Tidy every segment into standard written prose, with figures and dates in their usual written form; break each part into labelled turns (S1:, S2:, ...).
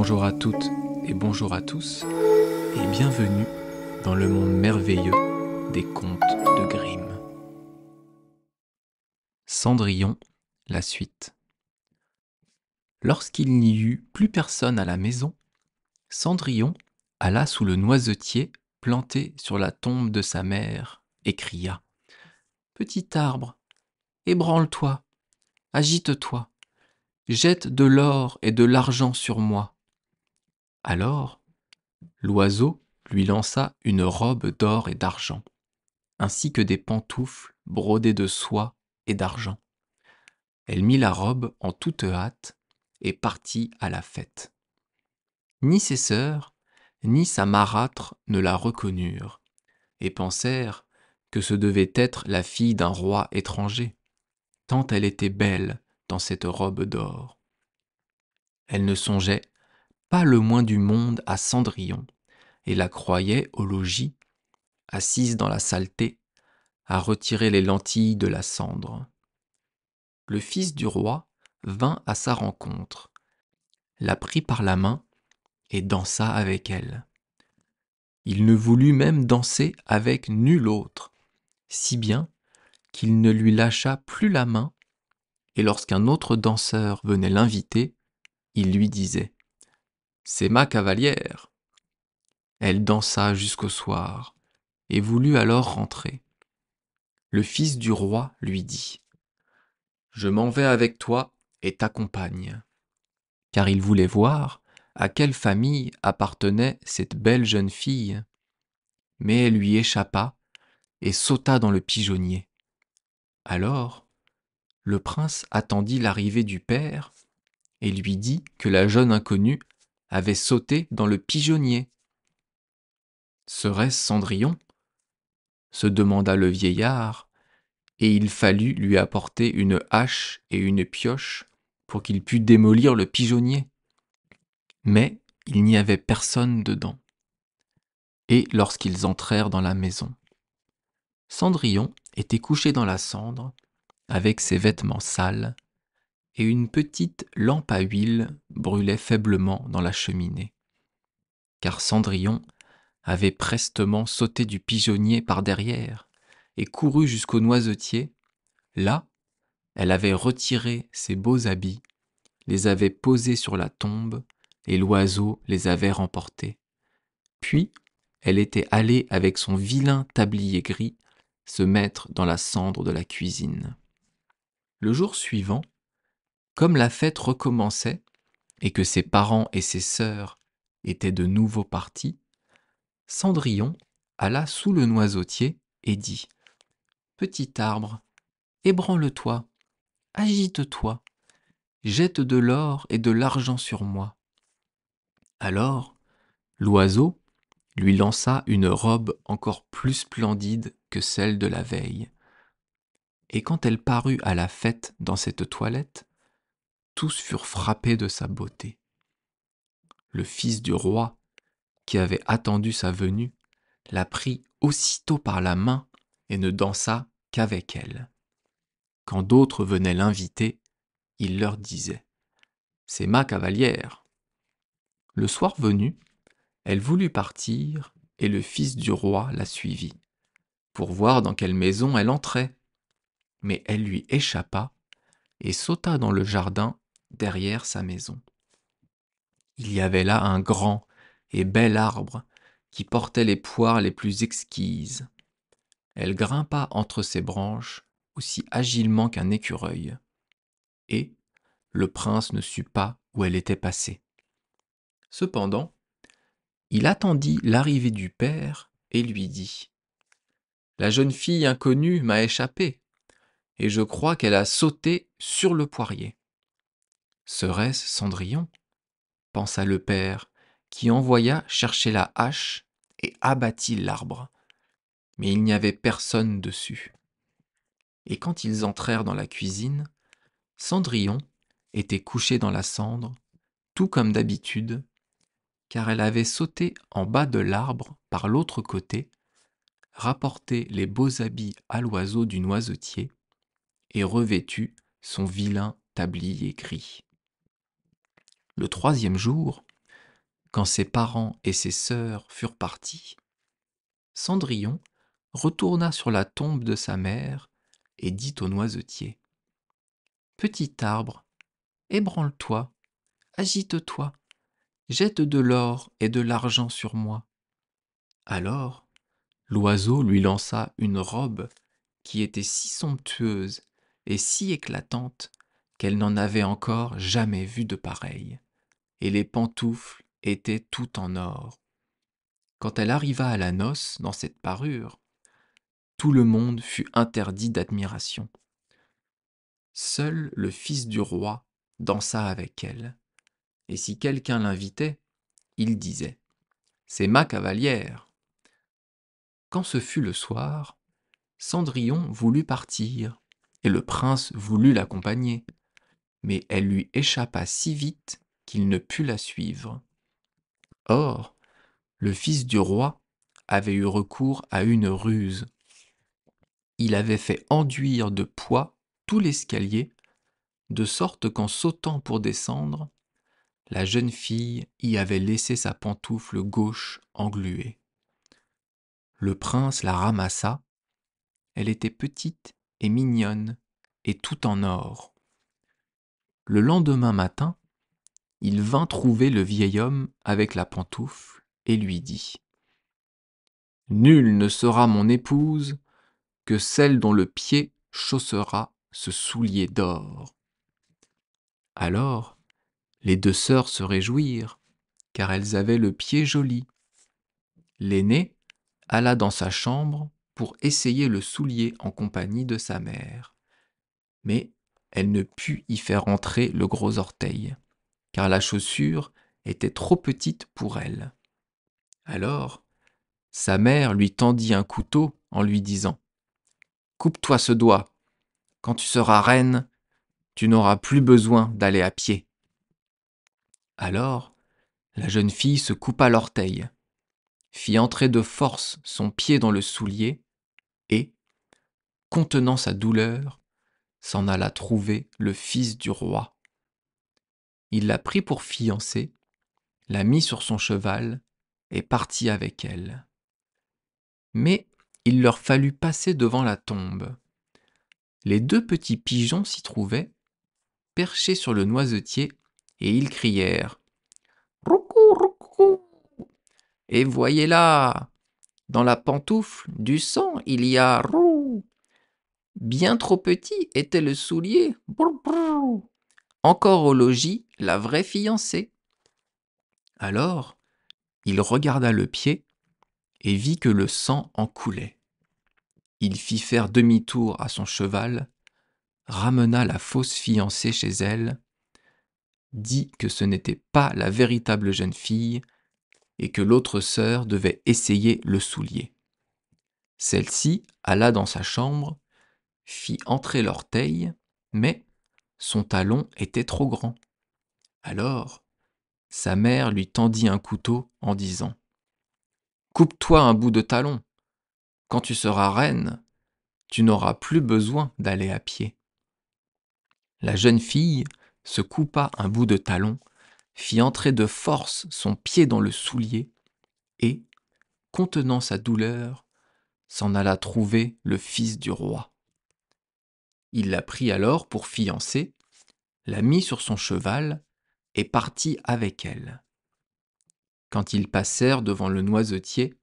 S1: Bonjour à toutes et bonjour à tous, et bienvenue dans le monde merveilleux des contes de Grimm. Cendrillon, la suite. Lorsqu'il n'y eut plus personne à la maison, Cendrillon alla sous le noisetier planté sur la tombe de sa mère et cria : « Petit arbre, ébranle-toi, agite-toi, jette de l'or et de l'argent sur moi. » Alors, l'oiseau lui lança une robe d'or et d'argent, ainsi que des pantoufles brodées de soie et d'argent. Elle mit la robe en toute hâte et partit à la fête. Ni ses sœurs, ni sa marâtre ne la reconnurent, et pensèrent que ce devait être la fille d'un roi étranger, tant elle était belle dans cette robe d'or. Elle ne songeait pas le moins du monde à Cendrillon, et la croyait au logis, assise dans la saleté, à retirer les lentilles de la cendre. Le fils du roi vint à sa rencontre, la prit par la main et dansa avec elle. Il ne voulut même danser avec nul autre, si bien qu'il ne lui lâcha plus la main, et lorsqu'un autre danseur venait l'inviter, il lui disait : « C'est ma cavalière. » Elle dansa jusqu'au soir, et voulut alors rentrer. Le fils du roi lui dit : « Je m'en vais avec toi et t'accompagne. » Car il voulait voir à quelle famille appartenait cette belle jeune fille. Mais elle lui échappa et sauta dans le pigeonnier. Alors, le prince attendit l'arrivée du père et lui dit que la jeune inconnue avait sauté dans le pigeonnier. « Serait-ce Cendrillon ? » se demanda le vieillard, et il fallut lui apporter une hache et une pioche pour qu'il pût démolir le pigeonnier. Mais il n'y avait personne dedans. Et lorsqu'ils entrèrent dans la maison, Cendrillon était couché dans la cendre, avec ses vêtements sales, et une petite lampe à huile brûlait faiblement dans la cheminée. Car Cendrillon avait prestement sauté du pigeonnier par derrière et couru jusqu'au noisetier. Là, elle avait retiré ses beaux habits, les avait posés sur la tombe, et l'oiseau les avait remportés. Puis, elle était allée avec son vilain tablier gris se mettre dans la cendre de la cuisine. Le jour suivant, comme la fête recommençait et que ses parents et ses sœurs étaient de nouveau partis, Cendrillon alla sous le noisetier et dit : « Petit arbre, ébranle-toi, agite-toi, jette de l'or et de l'argent sur moi. » Alors, l'oiseau lui lança une robe encore plus splendide que celle de la veille. Et quand elle parut à la fête dans cette toilette, tous furent frappés de sa beauté. Le fils du roi, qui avait attendu sa venue, la prit aussitôt par la main et ne dansa qu'avec elle. Quand d'autres venaient l'inviter, il leur disait : « C'est ma cavalière. » Le soir venu, elle voulut partir et le fils du roi la suivit, pour voir dans quelle maison elle entrait. Mais elle lui échappa et sauta dans le jardin derrière sa maison. Il y avait là un grand et bel arbre qui portait les poires les plus exquises. Elle grimpa entre ses branches aussi agilement qu'un écureuil, et le prince ne sut pas où elle était passée. Cependant, il attendit l'arrivée du père et lui dit : « La jeune fille inconnue m'a échappé, et je crois qu'elle a sauté sur le poirier. » Serait-ce Cendrillon ? Pensa le père, qui envoya chercher la hache et abattit l'arbre. Mais il n'y avait personne dessus. Et quand ils entrèrent dans la cuisine, Cendrillon était couchée dans la cendre, tout comme d'habitude, car elle avait sauté en bas de l'arbre par l'autre côté, rapporté les beaux habits à l'oiseau du noisetier et revêtu son vilain tablier gris. Le troisième jour, Quand ses parents et ses sœurs furent partis, Cendrillon retourna sur la tombe de sa mère et dit au noisetier : « Petit arbre, ébranle-toi, agite-toi, jette de l'or et de l'argent sur moi. » Alors, l'oiseau lui lança une robe qui était si somptueuse et si éclatante qu'elle n'en avait encore jamais vu de pareille, et les pantoufles étaient tout en or. Quand elle arriva à la noce dans cette parure, tout le monde fut interdit d'admiration. Seul le fils du roi dansa avec elle, et si quelqu'un l'invitait, il disait : « C'est ma cavalière. » Quand ce fut le soir, Cendrillon voulut partir, et le prince voulut l'accompagner, mais elle lui échappa si vite qu'il ne put la suivre. Or, le fils du roi avait eu recours à une ruse. Il avait fait enduire de pois tout l'escalier, de sorte qu'en sautant pour descendre, la jeune fille y avait laissé sa pantoufle gauche engluée. Le prince la ramassa. Elle était petite et mignonne, et tout en or. Le lendemain matin, il vint trouver le vieil homme avec la pantoufle et lui dit : « Nulle ne sera mon épouse que celle dont le pied chaussera ce soulier d'or. » Alors, les deux sœurs se réjouirent, car elles avaient le pied joli. L'aînée alla dans sa chambre pour essayer le soulier en compagnie de sa mère. Mais elle ne put y faire entrer le gros orteil, car la chaussure était trop petite pour elle. Alors, sa mère lui tendit un couteau en lui disant : « Coupe-toi ce doigt. Quand tu seras reine, tu n'auras plus besoin d'aller à pied. » Alors, la jeune fille se coupa l'orteil, fit entrer de force son pied dans le soulier et, contenant sa douleur, s'en alla trouver le fils du roi. Il la prit pour fiancée, la mit sur son cheval et partit avec elle. Mais il leur fallut passer devant la tombe. Les deux petits pigeons s'y trouvaient, perchés sur le noisetier, et ils crièrent : « Roucou, roucou ! Et voyez là, dans la pantoufle, du sang il y a rou. Bien trop petit était le soulier, brou, brou. Encore au logis, la vraie fiancée. » Alors, il regarda le pied et vit que le sang en coulait. Il fit faire demi-tour à son cheval, ramena la fausse fiancée chez elle, dit que ce n'était pas la véritable jeune fille et que l'autre sœur devait essayer le soulier. Celle-ci alla dans sa chambre, fit entrer l'orteil, mais son talon était trop grand. Alors, sa mère lui tendit un couteau en disant : « Coupe-toi un bout de talon. Quand tu seras reine, tu n'auras plus besoin d'aller à pied. » La jeune fille se coupa un bout de talon, fit entrer de force son pied dans le soulier et, contenant sa douleur, s'en alla trouver le fils du roi. Il la prit alors pour fiancée, la mit sur son cheval et partit avec elle. Quand ils passèrent devant le noisetier,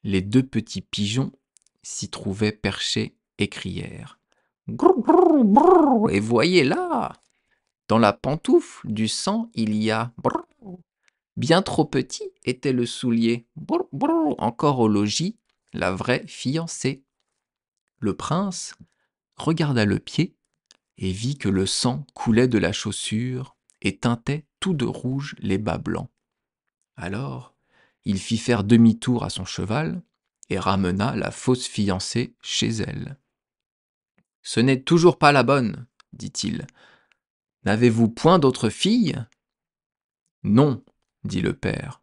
S1: les deux petits pigeons s'y trouvaient perchés et crièrent : « Grrr, grrr, brrr, et voyez là, dans la pantoufle du sang il y a brrr. Bien trop petit était le soulier, brrr, brrr, encore au logis, la vraie fiancée. » Le prince regarda le pied et vit que le sang coulait de la chaussure et teintait tout de rouge les bas blancs. Alors, il fit faire demi-tour à son cheval et ramena la fausse fiancée chez elle. « Ce n'est toujours pas la bonne, dit-il. N'avez-vous point d'autre fille ? » « Non, dit le père.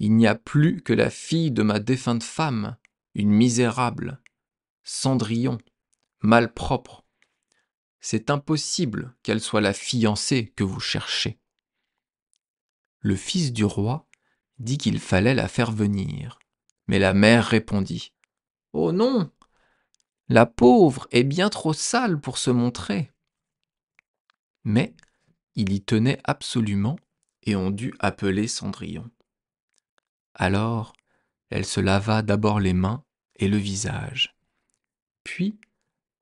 S1: Il n'y a plus que la fille de ma défunte femme, une misérable, Cendrillon, malpropre. C'est impossible qu'elle soit la fiancée que vous cherchez. » le fils du roi dit qu'il fallait la faire venir. Mais la mère répondit: Oh non, la pauvre est bien trop sale pour se montrer. Mais il y tenait absolument et on dut appeler Cendrillon. Alors, elle se lava d'abord les mains et le visage. Puis,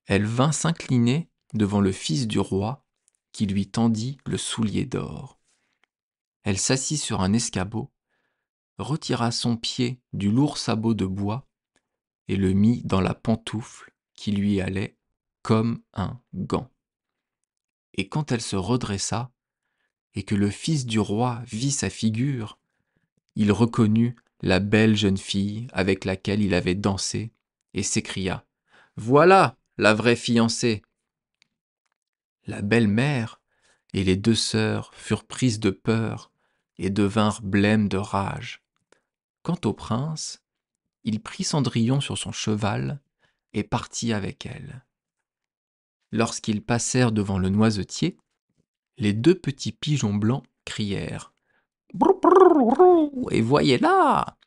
S1: elle vint s'incliner devant le fils du roi qui lui tendit le soulier d'or. Elle s'assit sur un escabeau, retira son pied du lourd sabot de bois et le mit dans la pantoufle qui lui allait comme un gant. Et quand elle se redressa, et que le fils du roi vit sa figure, il reconnut la belle jeune fille avec laquelle il avait dansé, et s'écria: Voilà la vraie fiancée! La belle-mère et les deux sœurs furent prises de peur et devinrent blêmes de rage. Quant au prince, il prit Cendrillon sur son cheval et partit avec elle. Lorsqu'ils passèrent devant le noisetier, les deux petits pigeons blancs crièrent: Brou, brou, brou, et voyez là,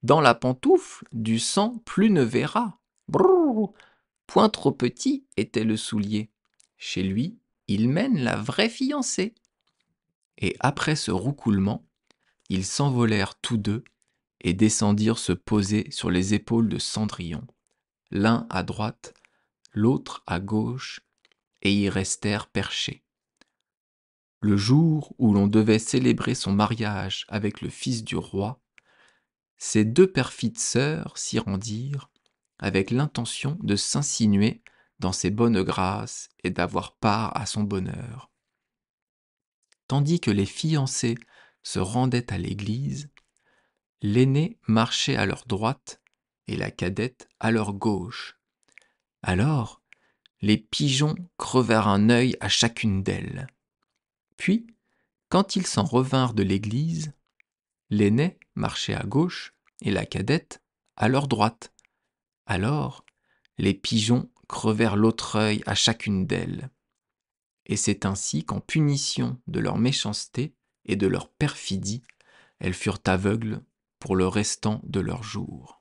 S1: dans la pantoufle, du sang plus ne verra. Brrr, point trop petit était le soulier. Chez lui, il mène la vraie fiancée. Et après ce roucoulement, ils s'envolèrent tous deux et descendirent se poser sur les épaules de Cendrillon, l'un à droite, l'autre à gauche, et y restèrent perchés. Le jour où l'on devait célébrer son mariage avec le fils du roi, ces deux perfides sœurs s'y rendirent avec l'intention de s'insinuer dans ses bonnes grâces et d'avoir part à son bonheur. Tandis que les fiancés se rendaient à l'église, l'aînée marchait à leur droite et la cadette à leur gauche. Alors, les pigeons crevèrent un œil à chacune d'elles. Puis, quand ils s'en revinrent de l'église, l'aînée marchait à gauche et la cadette à leur droite. Alors, les pigeons crevèrent l'autre œil à chacune d'elles. Et c'est ainsi qu'en punition de leur méchanceté et de leur perfidie, elles furent aveugles pour le restant de leurs jours.